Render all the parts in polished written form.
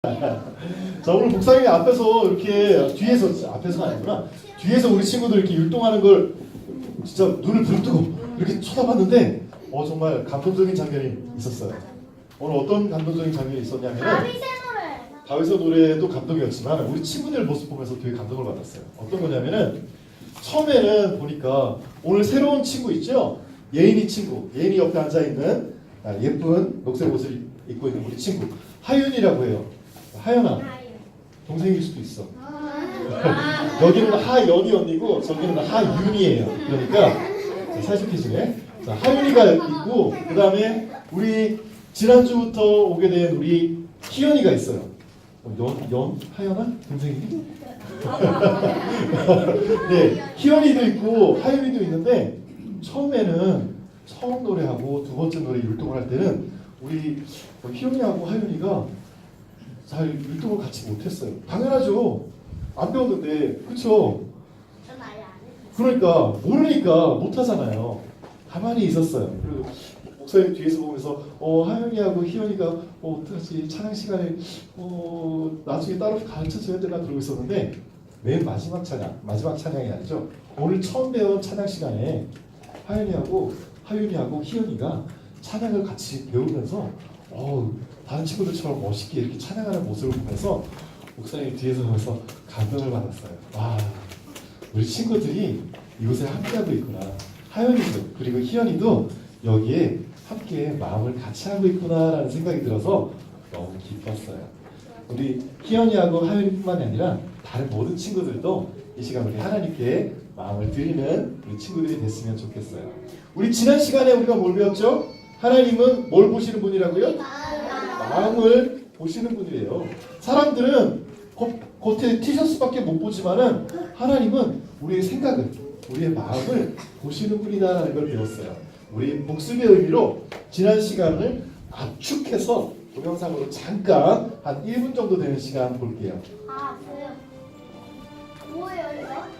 자, 오늘 목사님이 앞에서 이렇게 앞에서가 아니구나. 뒤에서 우리 친구들 이렇게 율동하는 걸 진짜 눈을 부릅뜨고 이렇게 쳐다봤는데 정말 감동적인 장면이 있었어요. 오늘 어떤 감동적인 장면이 있었냐면 다윗의 노래도 감동이었지만 우리 친구들 모습 보면서 되게 감동을 받았어요. 어떤 거냐면은 처음에는 보니까 오늘 새로운 친구 있죠? 예인이 친구, 예인이 옆에 앉아있는 예쁜 녹색 옷을 입고 있는 우리 친구 하윤이라고 해요. 하연아, 동생일 수도 있어. 여기는 하연이 언니고 저기는 하윤이에요. 그러니까 사실이시네. 자, 하윤이가 있고 그 다음에 우리 지난주부터 오게 된 우리 희연이가 있어요. 하연아? 동생이? 네, 희연이도 있고 하윤이도 있는데 처음 노래하고 두 번째 노래 율동을 할 때는 우리 희연이하고 하윤이가 잘 율동을 같이 못했어요. 당연하죠. 안 배웠는데, 그렇죠? 그러니까 모르니까 못하잖아요. 가만히 있었어요. 그리고 목사님 뒤에서 보면서 하윤이하고 희연이가 어떡하지 찬양 시간에 나중에 따로 가르쳐줘야 되나 그러고 있었는데 맨 마지막 찬양이 아니죠. 오늘 처음 배운 찬양 시간에 하윤이하고 희연이가 찬양을 같이 배우면서 다른 친구들처럼 멋있게 이렇게 찬양하는 모습을 보면서 목사님 뒤에서 보면서 감동을 받았어요. 와, 우리 친구들이 이곳에 함께하고 있구나. 하연이도 그리고 희연이도 여기에 함께 마음을 같이 하고 있구나라는 생각이 들어서 너무 기뻤어요. 우리 희연이하고 하연이뿐만이 아니라 다른 모든 친구들도 이 시간 우리 하나님께 마음을 드리는 우리 친구들이 됐으면 좋겠어요. 우리 지난 시간에 우리가 뭘 배웠죠? 하나님은 뭘 보시는 분이라고요? 마음을 보시는 분이래요. 사람들은 겉에 티셔츠밖에 못 보지만은 하나님은 우리의 생각을, 우리의 마음을 보시는 분이다라는 걸 배웠어요. 우리 복습의 의미로 지난 시간을 압축해서 동영상으로 잠깐 한 1분 정도 되는 시간 볼게요. 뭐예요 이거?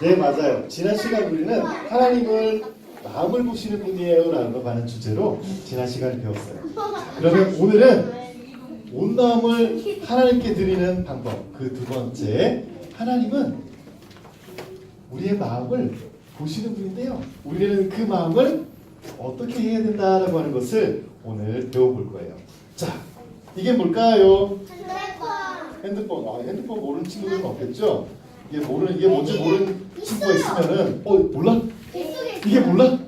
네, 맞아요. 지난 시간 우리는 하나님을 마음을 보시는 분이에요 라는 하는 주제로 지난 시간에 배웠어요. 그러면 오늘은 온 마음을 하나님께 드리는 방법, 그 두 번째, 하나님은 우리의 마음을 보시는 분인데요. 우리는 그 마음을 어떻게 해야 된다라고 하는 것을 오늘 배워볼 거예요. 자, 이게 뭘까요? 핸드폰. 핸드폰 모르는 친구들은 없겠죠? 이게 뭔지 모르는 친구가 있으면은 몰라? 이게 몰라?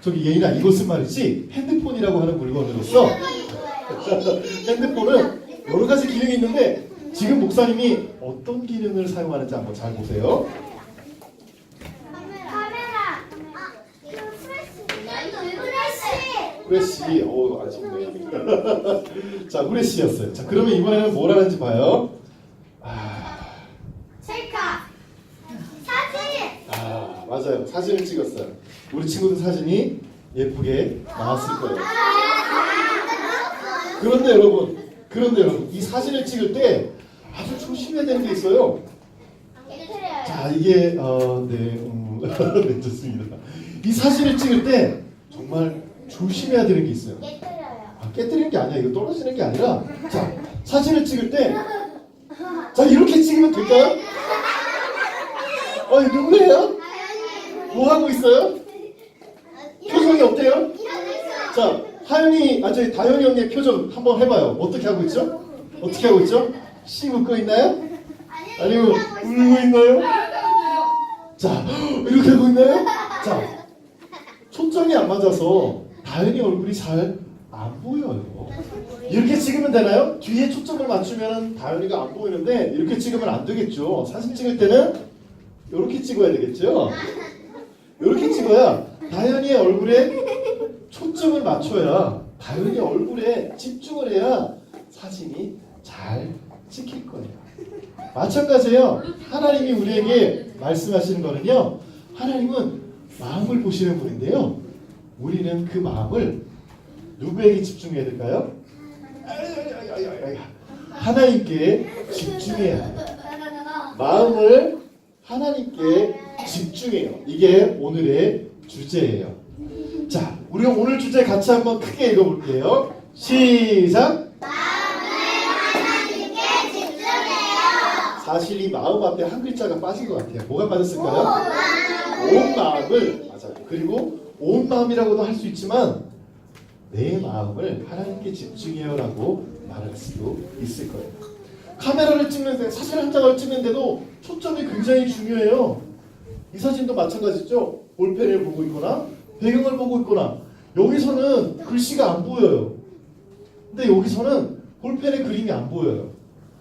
저기 예인아, 이것은 말이지 핸드폰이라고 하는 물건으로서 핸드폰은 여러 가지 기능이 있는데 지금 목사님이 어떤 기능을 사용하는지 한번 잘 보세요. 카메라. 후레쉬. 아쉽네. 자, 후레쉬였어요. 자, 그러면 이번에는 뭘 하는지 봐요. 셀카. 사진. 맞아요. 사진을 찍었어요. 우리 친구들 사진이 예쁘게 나왔을 거예요. 그런데 여러분, 이 사진을 찍을 때 아주 조심해야 되는 게 있어요. 자, 이게 네, 좋습니다. 이 사진을 찍을 때 정말 조심해야 되는 게 있어요. 깨뜨리는 게 아니야. 이거 떨어지는 게 아니라, 자, 사진을 찍을 때, 자, 이렇게 찍으면 될까요? 누구예요? 뭐 하고 있어요? 표정이 어때요? 자, 저희 다현이 언니의 표정 한번 해봐요. 어떻게 하고 있죠? 씩 웃고 있나요? 아니면 울고 있나요? 자, 이렇게 하고 있나요? 자, 초점이 안 맞아서 다현이 얼굴이 잘 안 보여요. 이렇게 찍으면 되나요? 뒤에 초점을 맞추면 다현이가 안 보이는데 이렇게 찍으면 안 되겠죠. 사진 찍을 때는 이렇게 찍어야 되겠죠. 이렇게 찍어야 다현이의 얼굴에 초점을 맞춰야 다현이 얼굴에 집중을 해야 사진이 잘 찍힐 거예요. 마찬가지예요. 하나님이 우리에게 말씀하시는 거는요. 하나님은 마음을 보시는 분인데요. 우리는 그 마음을 누구에게 집중해야 될까요? 하나님께 집중해야 해요. 마음을 하나님께 집중해요. 이게 오늘의 주제예요. 자, 우리 오늘 주제 같이 한번 크게 읽어볼게요. 시작! 사실 이 마음 앞에 한 글자가 빠진 것 같아요. 뭐가 빠졌을까요? 온 마음을, 맞아요. 그리고 온 마음이라고도 할 수 있지만 내 마음을 하나님께 집중해요라고 말할 수도 있을 거예요. 카메라를 찍는데, 사진 한 장을 찍는데도 초점이 굉장히 중요해요. 이 사진도 마찬가지죠. 볼펜을 보고 있거나 배경을 보고 있거나 여기서는 글씨가 안 보여요. 근데 여기서는 볼펜의 그림이 안 보여요.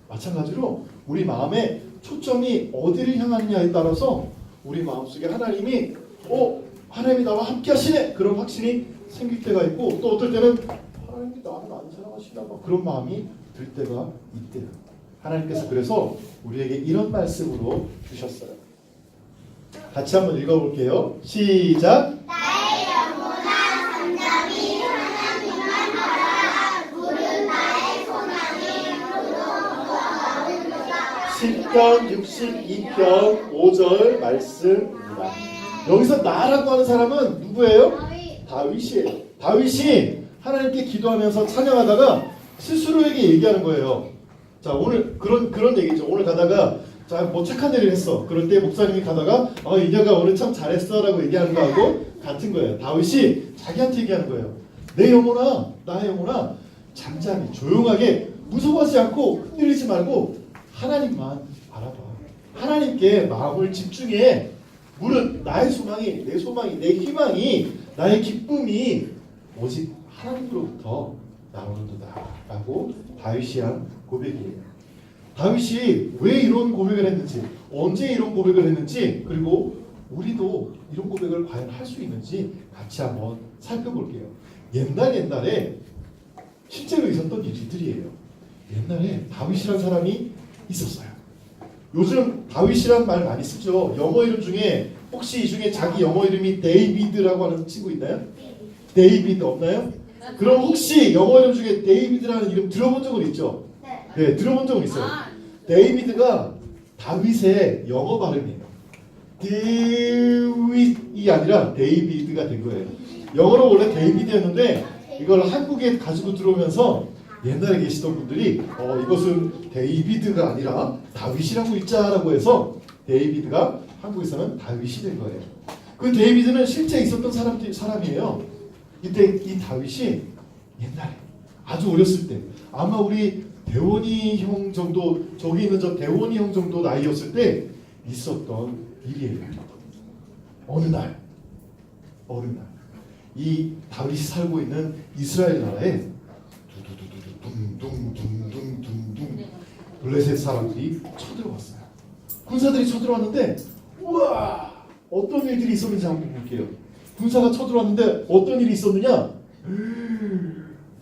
마찬가지로 우리 마음의 초점이 어디를 향하느냐에 따라서 우리 마음속에 하나님이 하나님이 나와 함께 하시네! 그런 확신이 생길 때가 있고, 또 어떨 때는 하나님이 나를 안 사랑하시나 봐, 그런 마음이 들 때가 있대요. 하나님께서 그래서 우리에게 이런 말씀으로 주셨어요. 같이 한번 읽어볼게요. 시작! 나의 영혼아 잠잠히 하나님만 바라라. 물은 나의 소망이 그로 10편 62편 5절 말씀입니다. 여기서 나라고 하는 사람은 누구예요? 다윗이에요. 다윗이 하나님께 기도하면서 찬양하다가 스스로에게 얘기하는 거예요. 자, 오늘 그런 얘기죠. 오늘 가다가 자, 뭐 착한 일을 했어. 그럴 때 목사님이 가다가 이녀가 오늘 참 잘했어라고 얘기하는 거하고 같은 거예요. 다윗이 자기한테 얘기하는 거예요. 내 영혼아, 나의 영혼아, 잠잠히 조용하게 무서워하지 않고 떨리지 말고 하나님만 바라봐. 하나님께 마음을 집중해. 물은 나의 소망이, 내 소망이, 내 희망이, 나의 기쁨이 오직 하나님으로부터 나오는도다 라고 다윗이 한 고백이에요. 다윗이 왜 이런 고백을 했는지, 언제 이런 고백을 했는지, 그리고 우리도 이런 고백을 과연 할 수 있는지 같이 한번 살펴볼게요. 옛날에 실제로 있었던 일들이에요. 옛날에 다윗이라는 사람이 있었어요. 요즘 다윗이라는 말 많이 쓰죠. 영어 이름 중에 혹시 이 중에 자기 영어 이름이 데이비드라고 하는 친구 있나요? 데이비드 없나요? 그럼 혹시 영어 이름 중에 데이비드라는 이름 들어본 적은 있죠? 네, 들어본 적은 있어요. 데이비드가 다윗의 영어 발음이에요. 데이윗이 아니라 데이비드가 된 거예요. 영어로 원래 데이비드였는데 이걸 한국에 가지고 들어오면서 옛날에 계시던 분들이 이것은 데이비드가 아니라 다윗이라고 읽자라고 해서 데이비드가 한국에서는 다윗이 된 거예요. 그 데이비드는 실제 있었던 사람이에요. 이때 이 다윗이 옛날에 아주 어렸을 때 아마 우리 대원이 형 정도, 저기 있는 저 대원이 형 정도 나이였을 때 있었던 일이에요. 어느 날 이 다윗이 살고 있는 이스라엘 나라에 둥둥둥둥둥둥 블레셋 사람들이 쳐들어왔어요. 군사들이 쳐들어왔는데 우와, 어떤 일들이 있었는지 한번 볼게요. 군사가 쳐들어왔는데 어떤 일이 있었느냐?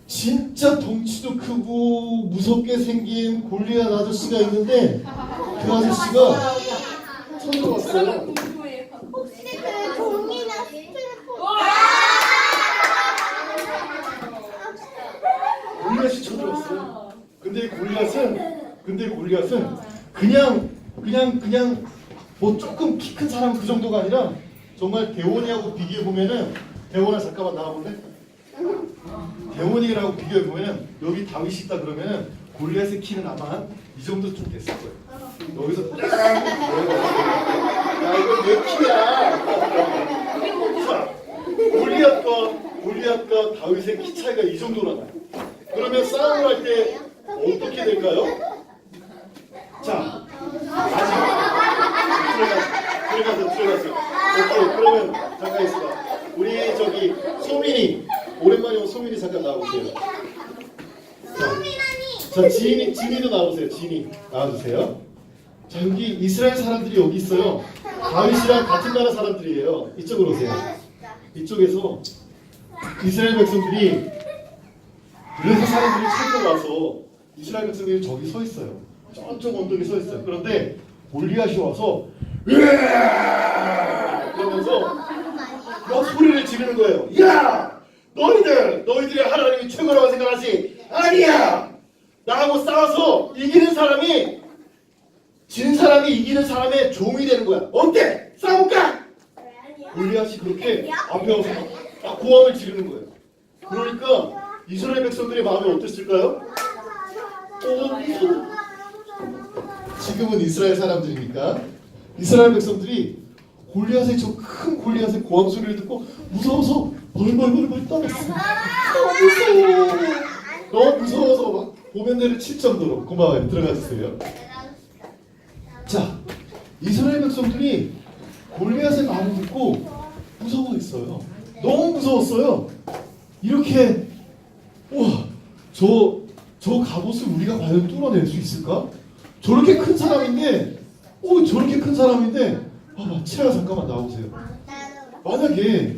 진짜 덩치도 크고 무섭게 생긴 골리앗 아저씨가 있는데 그 아저씨가 쳐들어왔어요. 혹시 그 종이나 스티로폼 골리앗이 쳐들어왔어요. 근데 골리앗은 그냥 뭐 조금 키 큰 사람 그 정도가 아니라 정말 대원이하고 비교해 보면은, 대원아 잠깐만 나와볼래? 대원이라고 비교해 보면은 여기 다윗이 있다 그러면은 골리앗의 키는 아마 이 정도 좀 됐을 거예요. 여기서 딱 야 이거 몇 키야? 자, 골리앗과 다윗의 키 차이가 이 정도나 나요. 그러면 싸움을 할 때 어떻게 될까요? 자, 들어가서. 오케이, 그러면 잠깐 있어봐. 우리 저기 소민이 오랜만에 온 소민이 잠깐 나와보세요. 소민언니. 자, 지인이도 나오세요. 지인이 나와주세요. 자, 여기 이스라엘 사람들이 여기 있어요. 다윗이랑 같은 나라 사람들이에요. 이쪽으로 오세요. 이쪽에서 이스라엘 백성들이 그래서 사람들이 찾아와서 이스라엘 백성들이 저기 서 있어요. 저쪽 언덕에 서 있어요. 그런데 골리앗이 와서 으아! 그러면서 막 소리를 지르는 거예요. 야! 너희들이 하나님이 최고라고 생각하지? 아니야! 나하고 싸워서 이기는 사람이 지는 사람이 이기는 사람의 종이 되는 거야. 어때? 싸울까? 골리앗이 그렇게 앞에 와서 막 고함을 지르는 거예요. 그러니까 이스라엘 백성들의 마음이 어땠을까요? 지금은 이스라엘 사람들이니까 이스라엘 백성들이 골리앗의 저 큰 골리앗의 고함 소리를 듣고 무서워서 벌벌벌 떨었어. 너무 무서워서 막 보면대를 칠 정도로. 고마워요. 들어가 주세요. 자, 이스라엘 백성들이 골리앗의 말을 듣고 무서워했어요. 너무 무서웠어요. 이렇게 우와, 저 갑옷을 우리가 과연 뚫어낼 수 있을까? 저렇게 큰 사람인데, 저렇게 큰 사람인데, 치아가 잠깐만 나오세요. 만약에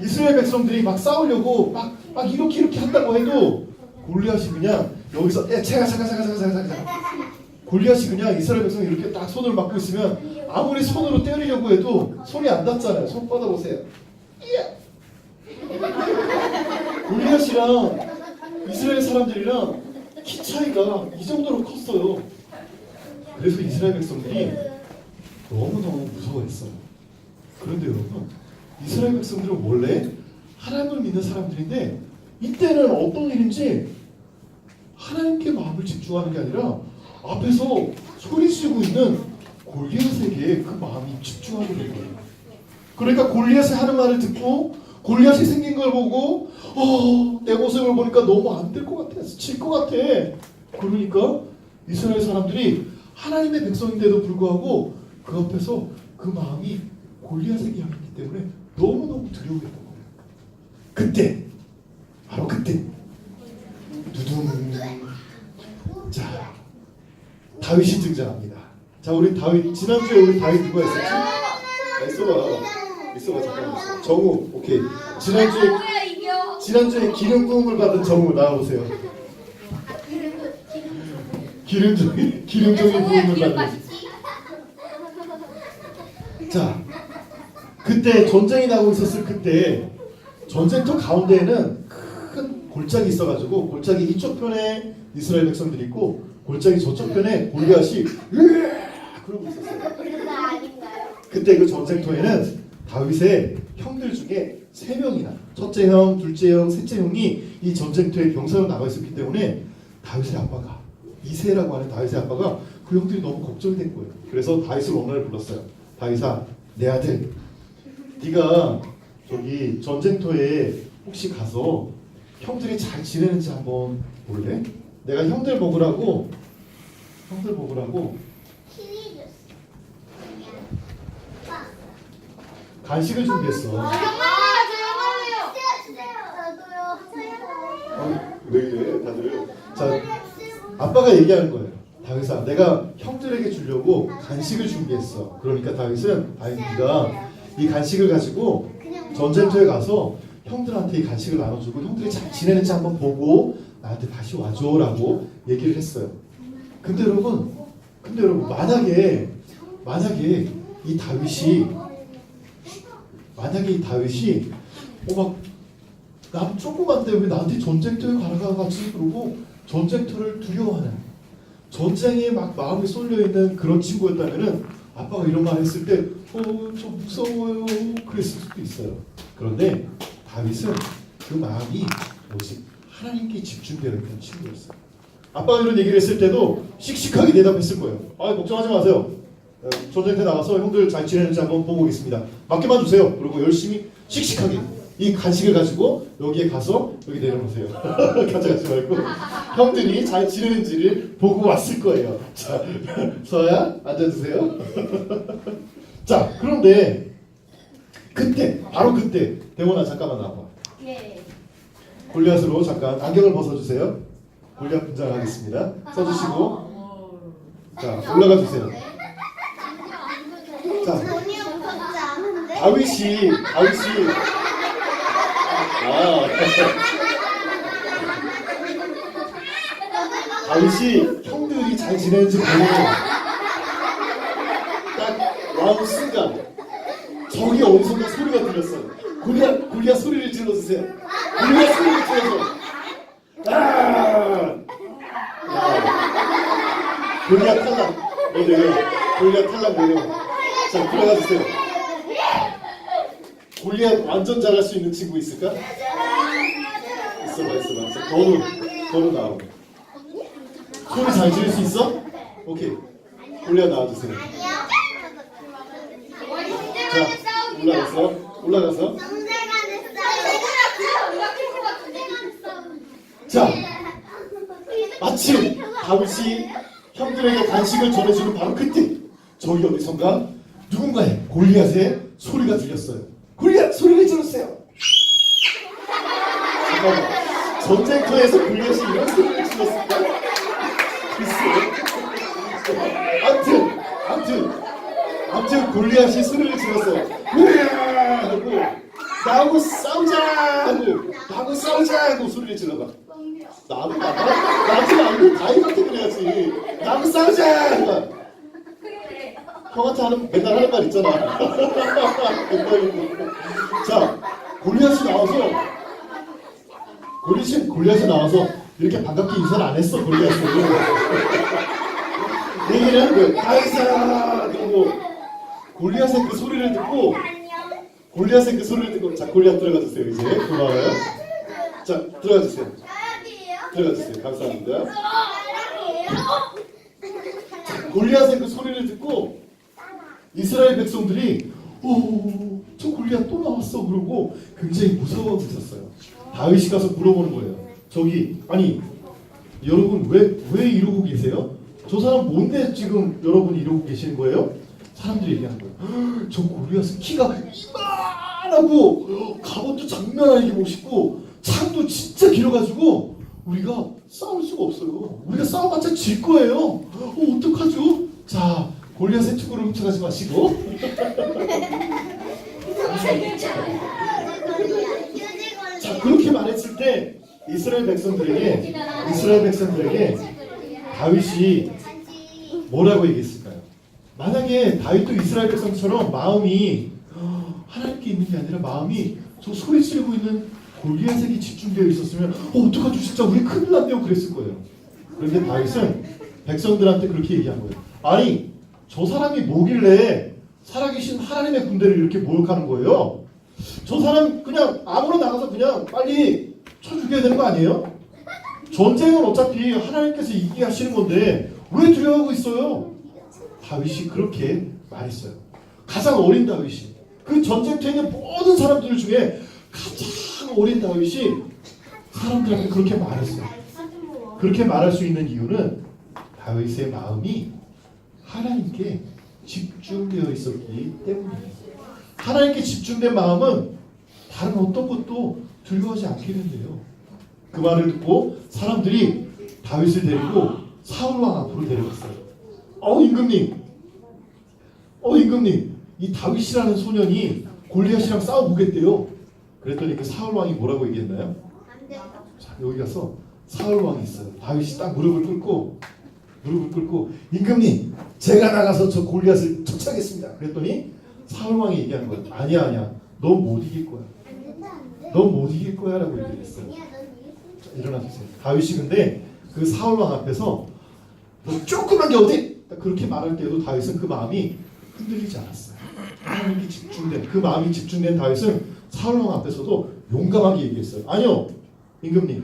이스라엘 백성들이 막 싸우려고 막 이렇게 한다고 해도 골리앗이 그냥 여기서 잠깐. 골리앗이 그냥 이스라엘 백성이 이렇게 딱 손을 막고 있으면 아무리 손으로 때리려고 해도 손이 안 닿잖아요. 손 뻗어보세요. 골리앗이랑 이스라엘 사람들이랑 키 차이가 이 정도로 컸어요. 그래서 이스라엘 백성들이 너무너무 무서워했어요. 그런데 여러분, 이스라엘 백성들은 원래 하나님을 믿는 사람들인데 이때는 어떤 일인지 하나님께 마음을 집중하는 게 아니라 앞에서 소리치고 있는 골리앗에게 그 마음이 집중하게 된 거예요. 그러니까 골리앗이 하는 말을 듣고 골리앗이 생긴 걸 보고 내 모습을 보니까 너무 안 될 것 같아. 질 것 같아. 그러니까 이스라엘 사람들이 하나님의 백성인데도 불구하고 그 앞에서 그 마음이 골리앗에게 향했기 때문에 너무너무 두려워했던 거예요. 그때 바로 그때 두둥. 자, 다윗이 등장합니다. 자, 우리 다윗 지난주에 우리 다윗 누가 했었지? 있어봐 잠깐만. 정우. 오케이. 지난주에 기름 부음을 받은 정우 나와보세요. 기름종이 부음을 받은. 자, 그때 전쟁이 나고 있었을 그때 전쟁터 가운데에는 큰 골짜기 있어가지고 골짜기 이쪽 편에 이스라엘 백성들이 있고 골짜기 저쪽 편에 골리앗이 그러고 있었어요. 그때 그 전쟁터에는 다윗의 형들 중에 3명이나 첫째 형, 둘째 형, 셋째 형이 이 전쟁터에 병사로 나가 있었기 때문에 다윗의 아빠가 이새라고 하는 다윗의 아빠가 그 형들이 너무 걱정이 된 거예요. 그래서 다윗을 어느 날 불렀어요. 다윗아, 내 아들, 네가 저기 전쟁터에 혹시 가서 형들이 잘 지내는지 한번 볼래? 내가 형들 먹으라고 간식을 준비했어. 왜 이래 다들? 자, 아빠가 얘기하는 거예요. 다윗아, 내가 형들에게 주려고 간식을 준비했어. 그러니까 네가 이 간식을 가지고 전쟁터에 가서 형들한테 이 간식을 나눠주고 형들이 잘 지내는지 한번 보고 나한테 다시 와줘라고 얘기를 했어요. 근데 여러분 만약에 이 다윗이 나 조그만데 왜 나한테 전쟁터에 가라가지 그러고 전쟁터를 두려워하는 전쟁에 막 마음이 쏠려 있는 그런 친구였다면은 아빠가 이런 말 했을 때 저 무서워요 그랬을 수도 있어요. 그런데 다윗은 그 마음이 오직 하나님께 집중되어 있는 친구였어요. 아빠가 이런 얘기를 했을 때도 씩씩하게 대답했을 거예요. 걱정하지 마세요. 전쟁터에 나가서 형들 잘 지내는지 한번 보고 오겠습니다. 맡겨만 주세요. 그리고 열심히 씩씩하게 이 간식을 가지고 여기에 가서 여기 내려놓으세요. 가져가지 말고 형들이 잘 지내는지를 보고 왔을 거예요. 자, 서아야 앉아주세요. 자, 그런데 그때 바로 그때 대원아 잠깐만 나와봐. 골리앗으로 잠깐 안경을 벗어주세요. 골리앗 분장하겠습니다. 써주시고 자 올라가 주세요. 자 전혀 무섭지 않은데? 다윗이 다윗이 형들이 잘 지내는지 보고 딱 나오는 순간 저기 어디선가 소리가 들렸어요. 골리앗 소리를 질러주세요. 골리앗 소리를 질러서 골리앗 탈락 내려. 골리앗 탈락 내려. 자 들어가 주세요. 골리앗 완전 잘할 수 있는 친구 있을까? 있어봐. 자, 건우 나오고. 소리 잘 지를 수 있어? 오케이. 골리앗 나와주세요. 자 올라가서. 자 마침 다윗이 형들에게 간식을 전해주는 바로 그때 저기 어디선가 누군가의 골리앗의 소리가 들렸어요. 골리앗 소리를 질렀어요. 잠깐만 전쟁터에서 골리앗이 이런 소리를 질렀을까? 글쎄 아무튼 골리앗이 소리를 질렀어요. 으아! 하고 나하고 싸우자 하고 소리를 질러봐. 나도 말고 다윗한테 그래야지. 나하고 싸우자 해봐. 형한테 맨날 하는 말 있잖아. 자 골리앗이 나와서 이렇게 반갑게 인사를 안 했어. 골리앗을 얘기를 하는 거예요. 다윗아 그리고 골리앗의 그 소리를 듣고 자 골리앗 들어가 주세요. 이제 고마워요. 자 들어가 주세요. 감사합니다. 골리앗의 그 소리를 듣고 이스라엘 백성들이 저 골리앗 또 나왔어 그러고 굉장히 무서워졌어요. 다윗이 가서 물어보는 거예요. 아니 여러분 왜 이러고 계세요? 저 사람 뭔데 지금 여러분이 이러고 계시는 거예요? 사람들이 얘기하는 거예요. 저 골리앗은 키가 이만하고 갑옷도 장난 아니게 멋있고 창도 진짜 길어가지고 우리가 싸울 수가 없어요. 우리가 싸워봤자 질 거예요. 어떡하죠? 자 골리앗의 투구를 훔쳐가지 마시고 자 그렇게 말했을 때 이스라엘 백성들에게 다윗이 뭐라고 얘기했을까요? 만약에 다윗도 이스라엘 백성처럼 마음이 하나님께 있는 게 아니라 마음이 저 소리 지르고 있는 골리앗에게 집중되어 있었으면 어떡하죠? 진짜 우리 큰일 났네요 그랬을 거예요. 그런데 다윗은 백성들한테 그렇게 얘기한 거예요. 아니 저 사람이 뭐길래 살아계신 하나님의 군대를 이렇게 모욕하는 거예요? 저 사람 그냥 아무로 나가서 그냥 빨리 쳐 죽여야 되는 거 아니에요? 전쟁은 어차피 하나님께서 이기게 하시는 건데 왜 두려워하고 있어요? 다윗이 그렇게 말했어요. 가장 어린 다윗이 그 전쟁터에 있는 모든 사람들 중에 가장 어린 다윗이 사람들한테 그렇게 말했어요. 그렇게 말할 수 있는 이유는 다윗의 마음이 하나님께 집중되어 있었기 때문이에요. 하나님께 집중된 마음은 다른 어떤 것도 두려워하지 않게 된대요. 그 말을 듣고 사람들이 다윗을 데리고 사울 왕 앞으로 데려갔어요. 임금님, 이 다윗이라는 소년이 골리앗이랑 싸워보겠대요. 그랬더니 그 사울 왕이 뭐라고 얘기했나요? 자, 여기 가서 사울 왕이 있어요. 다윗이 딱 무릎을 꿇고 임금님, 제가 나가서 저 골리앗을 처치하겠습니다. 그랬더니 사울 왕이 얘기하는 거예요. 아니야, 너 못 이길 거야. 너 못 이길 거야라고 얘기했어요. 자, 일어나 주세요. 다윗이 근데 그 사울 왕 앞에서 뭐 조그만 게 어디? 그렇게 말할 때도 다윗은 그 마음이 흔들리지 않았어요. 하나님께 집중된 그 마음이 집중된 다윗은 사울 왕 앞에서도 용감하게 얘기했어요. 아니요, 임금님,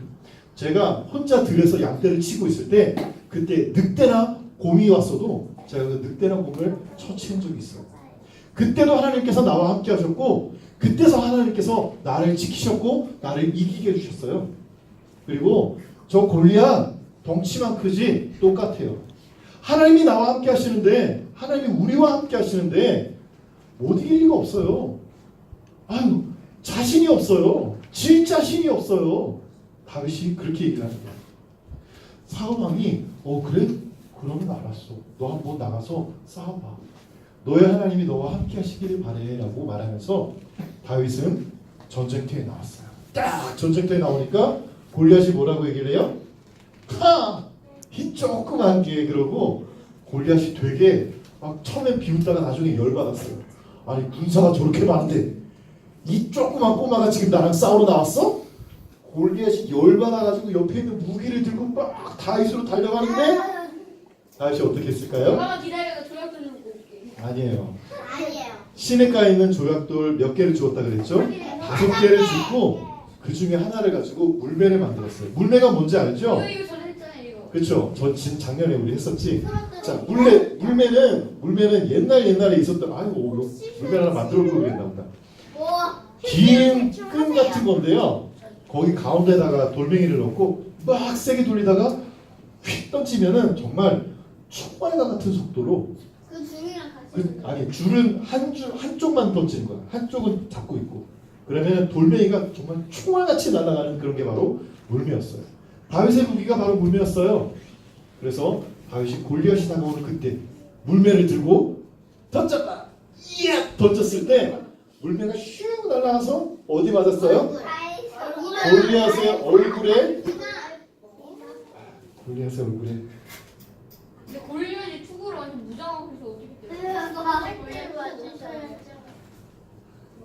제가 혼자 들에서 양떼를 치고 있을 때 그때 늑대나 곰이 왔어도 제가 그 늑대나 곰을 처치한 적이 있어요. 그때도 하나님께서 나와 함께 하셨고 그때서 하나님께서 나를 지키셨고 나를 이기게 해주셨어요. 그리고 저 골리앗 덩치만 크지 똑같아요. 하나님이 나와 함께 하시는데 하나님이 우리와 함께 하시는데 못 이길 리가 없어요. 자신이 없어요. 질 자신이 없어요. 다윗이 그렇게 얘기를 하는 거야. 사울왕이 그래? 그러면 알았어. 너 한번 나가서 싸워봐. 너의 하나님이 너와 함께 하시기를 바래 라고 말하면서 다윗은 전쟁터에 나왔어요. 딱 전쟁터에 나오니까 골리앗이 뭐라고 얘기를 해요? 하! 이 조그만 게 그러고 골리앗이 되게 막 처음엔 비웃다가 나중에 열받았어요. 아니 군사가 저렇게 많은데 이 조그만 꼬마가 지금 나랑 싸우러 나왔어? 골리앗이 열받아가지고 옆에 있는 무기를 들고 막 다윗으로 달려가는데 다윗이 어떻게 했을까요? 얼마나 기다려가 조약돌 좀 올게. 아니에요. 아니에요. 시냇가에 있는 조약돌 몇 개를 주었다 그랬죠? 5개를 주고 그 중에 하나를 가지고 물매를 만들었어요. 물매가 뭔지 알죠? 이거 전에 했잖아요 이거. 그렇죠. 저 작년에 우리 했었지. 자, 물매는 옛날에 있었던 물매 하나 만들어 보고 그랬나 보다. 긴 끈 같은 건데요. 거기 가운데다가 돌멩이를 넣고 막 세게 돌리다가 휙 던지면은 정말 총알과 같은 속도로 그 중이랑 같이. 줄은 한쪽만 던지는 거야. 한쪽은 잡고 있고. 그러면 돌멩이가 정말 총알같이 날아가는 그런 게 바로 물매였어요. 다윗의 무기가 바로 물매였어요. 그래서 다윗이 골리앗이 다가오는 그때 물매를 들고 던졌다. 이야! 던졌을 때 물매가 슉 날아가서 어디 맞았어요? 골리앗의 얼굴에 근데 골리앗이 투구를 완전 무장하고 있어 어떻게 돼?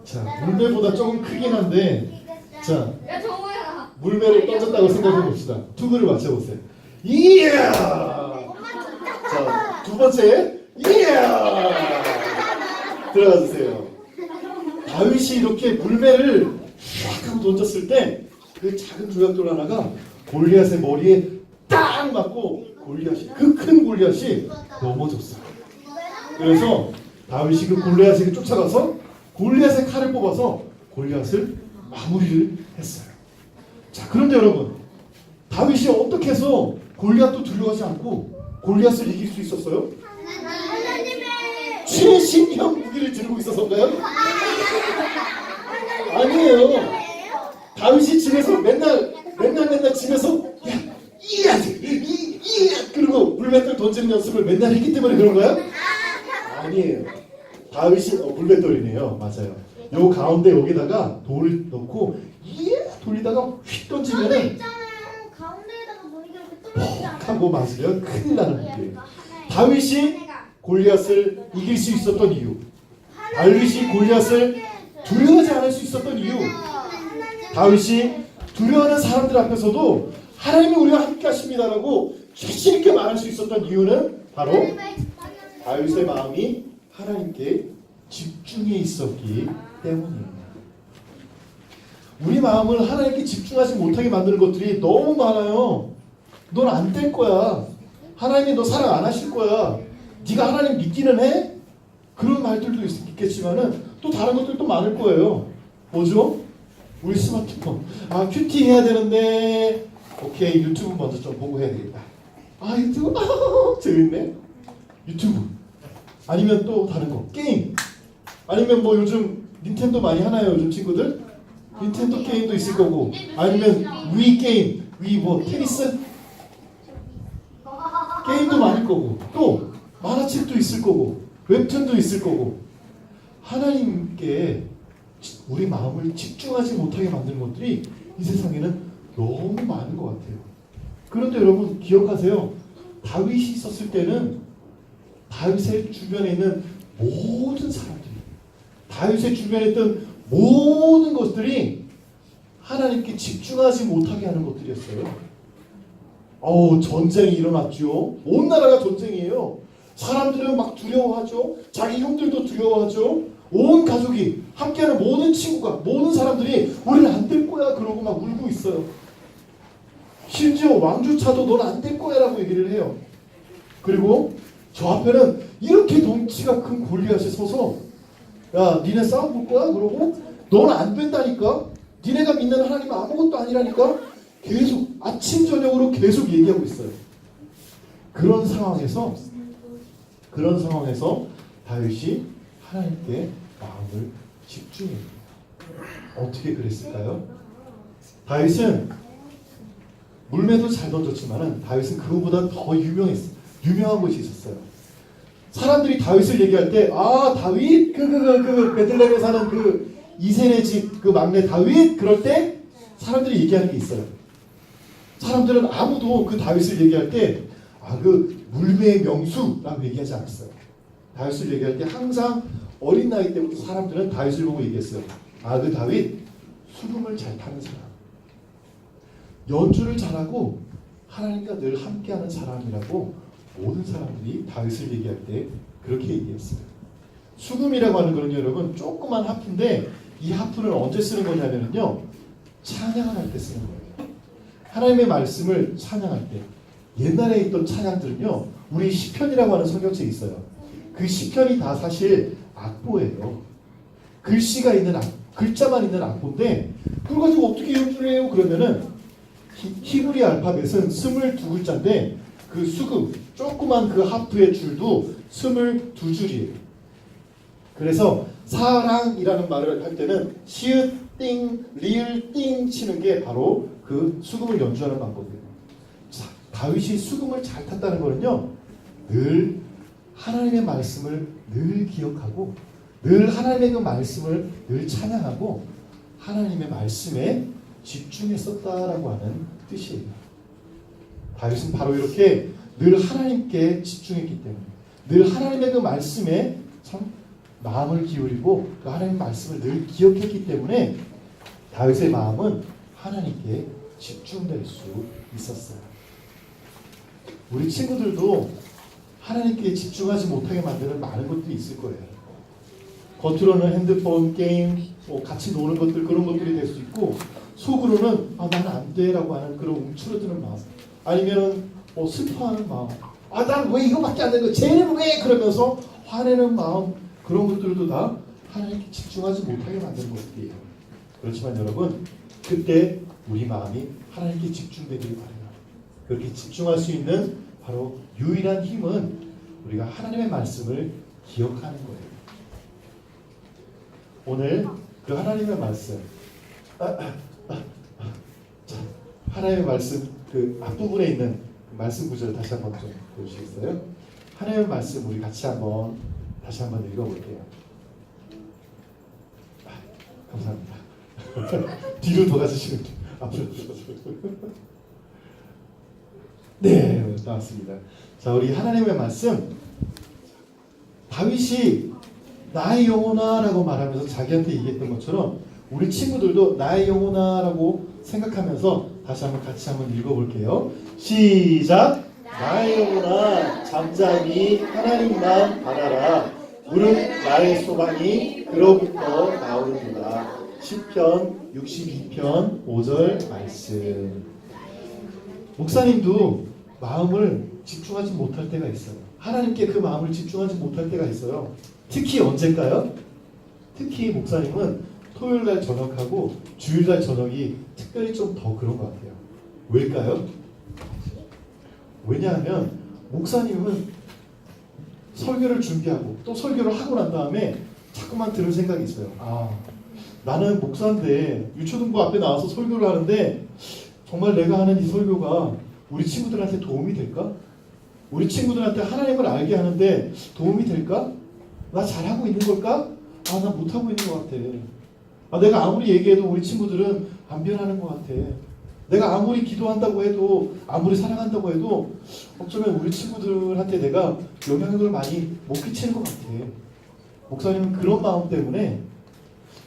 자, 물매보다 조금 크긴 한데 자, 야 정우야. 물매를 던졌다고 생각해 봅시다. 투구를 맞춰보세요. 이야! 자, 두 번째. 이야! 들어가 주세요. 다윗이 이렇게 물매를 쫙 하고 던졌을 때 그 작은 조약돌 하나가 골리앗의 머리에 딱 맞고 그 큰 골리앗이 넘어졌어요. 그래서 다윗이 그 골리앗에게 쫓아가서 골리앗의 칼을 뽑아서 골리앗을 마무리를 했어요. 자, 그런데 여러분, 다윗이 어떻게 해서 골리앗도 두려워하지 않고 골리앗을 이길 수 있었어요? 최신형 무기를 들고 있어서인가요? 아니에요. 다윗이 집에서 맨날 집에서 이야 그리고 물맷돌 던지는 연습을 맨날 했기 때문에 그런 거야? 아니에요. 다윗이 물맷돌이네요. 맞아요. 요 가운데 여기다가 돌을 넣고 돌리다가 휙 던지면은 가운데에다가 머리가 이렇게 뚫리지 않아. 하고 맞으면 큰일 나는 문제예요. 다윗이 골리앗을 이길 수 있었던 이유, 다윗이 골리앗을 두려워하지 않을 수 있었던 이유, 다윗이 두려워하는 사람들 앞에서도 하나님이 우리와 함께 하십니다라고 자신 있게 말할 수 있었던 이유는 바로 다윗의 마음이 하나님께 집중해 있었기 때문이에요. 우리 마음을 하나님께 집중하지 못하게 만드는 것들이 너무 많아요. 넌 안 될 거야. 하나님이 너 사랑 안 하실 거야. 네가 하나님 믿기는 해? 그런 말들도 있겠지만은 또 다른 것들도 많을 거예요. 뭐죠? 우리 스마트폰. 큐티 해야 되는데 오케이 유튜브 먼저 좀 보고 해야 되겠다. 유튜브 재밌네. 유튜브. 아니면 또 다른 거 게임. 아니면 뭐 요즘 닌텐도 많이 하나요? 요즘 친구들? 닌텐도 게임도 있을 거고 아니면 위 게임. 위 뭐 테니스? 게임도 많을 거고 또 만화책도 있을 거고 웹툰도 있을 거고 하나님께 우리 마음을 집중하지 못하게 만드는 것들이 이 세상에는 너무 많은 것 같아요. 그런데 여러분 기억하세요. 다윗이 있었을 때는 다윗의 주변에 있는 모든 사람들이 다윗의 주변에 있던 모든 것들이 하나님께 집중하지 못하게 하는 것들이었어요. 전쟁이 일어났죠. 온 나라가 전쟁이에요. 사람들은 막 두려워하죠. 자기 형들도 두려워하죠. 온 가족이 함께하는 모든 친구가 모든 사람들이 우리는 안 될 거야 그러고 막 울고 있어요. 심지어 왕조차도 넌 안 될 거야 라고 얘기를 해요. 그리고 저 앞에는 이렇게 덩치가 큰 골리앗이 서서 야 니네 싸움 볼 거야? 그러고 넌 안 된다니까. 니네가 믿는 하나님은 아무것도 아니라니까. 계속 아침 저녁으로 계속 얘기하고 있어요. 그런 상황에서 다윗이 하나님께 마음을 집중해요. 어떻게 그랬을까요? 다윗은 물매도 잘 던졌지만은 다윗은 그거보다 더 유명한 곳이 있었어요. 사람들이 다윗을 얘기할 때, 아, 다윗? 그 베들레헴에 사는 그 이세네 집 그 막내 다윗? 그럴 때 사람들이 얘기하는 게 있어요. 사람들은 아무도 그 다윗을 얘기할 때, 아, 그 물매의 명수라고 얘기하지 않았어요. 다윗을 얘기할 때 항상 어린 나이 때부터 사람들은 다윗을 보고 얘기했어요. 아, 그 다윗 수금을 잘 타는 사람, 연주를 잘하고 하나님과 늘 함께하는 사람이라고 모든 사람들이 다윗을 얘기할 때 그렇게 얘기했어요. 수금이라고 하는 거는요, 여러분, 조그만 하프인데 이 하프는 언제 쓰는 거냐면요, 찬양을 할 때 쓰는 거예요. 하나님의 말씀을 찬양할 때. 옛날에 있던 찬양들은요, 우리 시편이라고 하는 성경책이 있어요. 그 시편이 다 사실 악보예요. 글씨가 있는 글자만 있는 악보인데 그걸 가지고 어떻게 연주를 해요? 그러면은 히브리 알파벳은 22글자인데 그 수금, 조그만 그 하프의 줄도 22줄이에요. 그래서 사랑이라는 말을 할 때는 시읒, 띵, 리을, 띵 치는 게 바로 그 수금을 연주하는 방법이에요. 자, 다윗이 수금을 잘 탔다는 거는요, 늘 하나님의 말씀을 늘 기억하고 늘 하나님의 그 말씀을 늘 찬양하고 하나님의 말씀에 집중했었다라고 하는 뜻이에요. 다윗은 바로 이렇게 늘 하나님께 집중했기 때문에, 늘 하나님의 그 말씀에 참 마음을 기울이고 그 하나님의 말씀을 늘 기억했기 때문에 다윗의 마음은 하나님께 집중될 수 있었어요. 우리 친구들도 하나님께 집중하지 못하게 만드는 많은 것들이 있을 거예요. 겉으로는 핸드폰, 게임, 같이 노는 것들, 그런 것들이 될 수 있고, 속으로는 아, 나는 안 돼라고 하는 그런 움츠러드는 마음, 아니면은 슬퍼하는 마음, 아, 난 왜 이거밖에 안 되는 거야, 쟤는 왜, 그러면서 화내는 마음, 그런 것들도 다 하나님께 집중하지 못하게 만드는 것들이에요. 그렇지만 여러분, 그때 우리 마음이 하나님께 집중되기를 바라요. 그렇게 집중할 수 있는 바로 유일한 힘은 우리가 하나님의 말씀을 기억하는 거예요. 오늘 그 하나님의 말씀, 하나님의 말씀 그 앞부분에 있는 그 말씀 구절을 다시 한번 좀 보시겠어요? 하나님의 말씀 우리 같이 한번 다시 한번 읽어볼게요. 감사합니다. 뒤로 더 가주시면 돼요. 앞으로 더 가주시면 네, 나왔습니다. 자, 우리 하나님의 말씀, 다윗이 나의 영혼아라고 말하면서 자기한테 얘기했던 것처럼 우리 친구들도 나의 영혼아라고 생각하면서 다시 한번 같이 한번 읽어볼게요. 시작. 나의 영혼아 잠잠히 하나님만 바라라. 무릇 나의 소망이 그로부터 나오는구나. 시편 62편 5절 말씀. 목사님도 마음을 집중하지 못할 때가 있어요. 하나님께 그 마음을 집중하지 못할 때가 있어요. 특히 언제일까요? 특히 목사님은 토요일날 저녁하고 주일날 저녁이 특별히 좀 더 그런 것 같아요. 왜일까요? 왜냐하면 목사님은 설교를 준비하고 또 설교를 하고 난 다음에 자꾸만 들을 생각이 있어요. 아, 나는 목사인데 유초등부 앞에 나와서 설교를 하는데 정말 내가 하는 이 설교가 우리 친구들한테 도움이 될까? 우리 친구들한테 하나님을 알게 하는데 도움이 될까? 나 잘하고 있는 걸까? 아, 나 못하고 있는 것 같아. 아, 내가 아무리 얘기해도 우리 친구들은 안 변하는 것 같아. 내가 아무리 기도한다고 해도, 아무리 사랑한다고 해도 어쩌면 우리 친구들한테 내가 영향력을 많이 못 끼치는 것 같아. 목사님은 그런 마음 때문에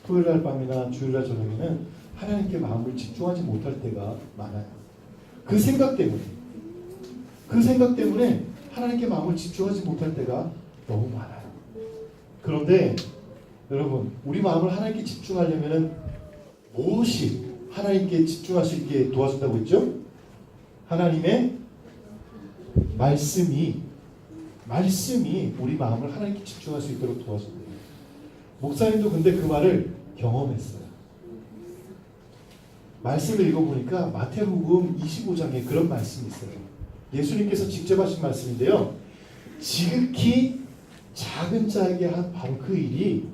토요일날 밤이나 주일날 저녁에는 하나님께 마음을 집중하지 못할 때가 많아요. 그 생각 때문에 하나님께 마음을 집중하지 못할 때가 너무 많아요. 그런데 여러분, 우리 마음을 하나님께 집중하려면 무엇이 하나님께 집중할 수 있게 도와준다고 했죠? 하나님의 말씀이 우리 마음을 하나님께 집중할 수 있도록 도와준대요. 목사님도 근데 그 말을 경험했어요. 말씀을 읽어보니까 마태복음 25장에 그런 말씀이 있어요. 예수님께서 직접 하신 말씀인데요. 지극히 작은 자에게 한 바로 그 일이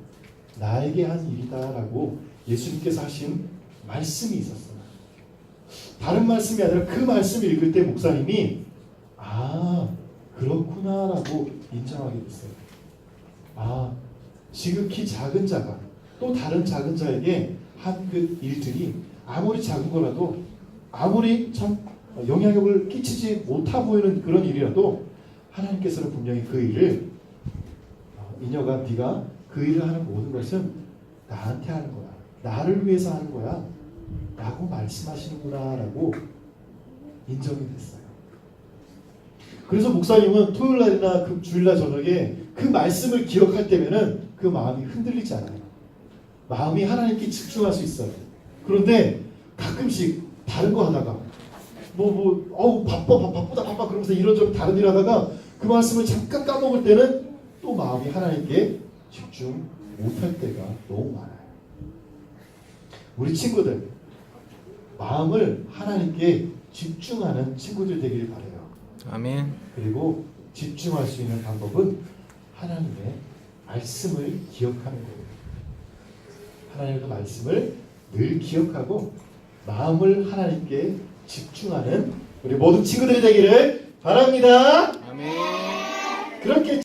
나에게 한 일이다 라고 예수님께서 하신 말씀이 있었어요. 다른 말씀이 아니라 그 말씀을 읽을 때 목사님이 아 그렇구나라고 인정하게 됐어요. 아 지극히 작은 자가 또 다른 작은 자에게 한 그 일들이 아무리 작은 거라도 아무리 참 영향력을 끼치지 못하 보이는 그런 일이라도 하나님께서는 분명히 그 일을 이녀가 네가 그 일을 하는 모든 것은 나한테 하는 거야. 나를 위해서 하는 거야. 라고 말씀하시는구나 라고 인정이 됐어요. 그래서 목사님은 토요일날이나 그 주일날 저녁에 그 말씀을 기억할 때면은 그 마음이 흔들리지 않아요. 마음이 하나님께 집중할 수 있어요. 그런데 가끔씩 다른 거 하다가 바쁘다 그러면서 이런저런 다른 일 하다가 그 말씀을 잠깐 까먹을 때는 또 마음이 하나님께 집중 못할 때가 너무 많아요. 우리 친구들 마음을 하나님께 집중하는 친구들 되기를 바라요. 아멘. 그리고 집중할 수 있는 방법은 하나님의 말씀을 기억하는 거예요. 하나님의 말씀을 늘 기억하고 마음을 하나님께 집중하는 우리 모든 친구들이 되기를 바랍니다. 아멘. 그렇게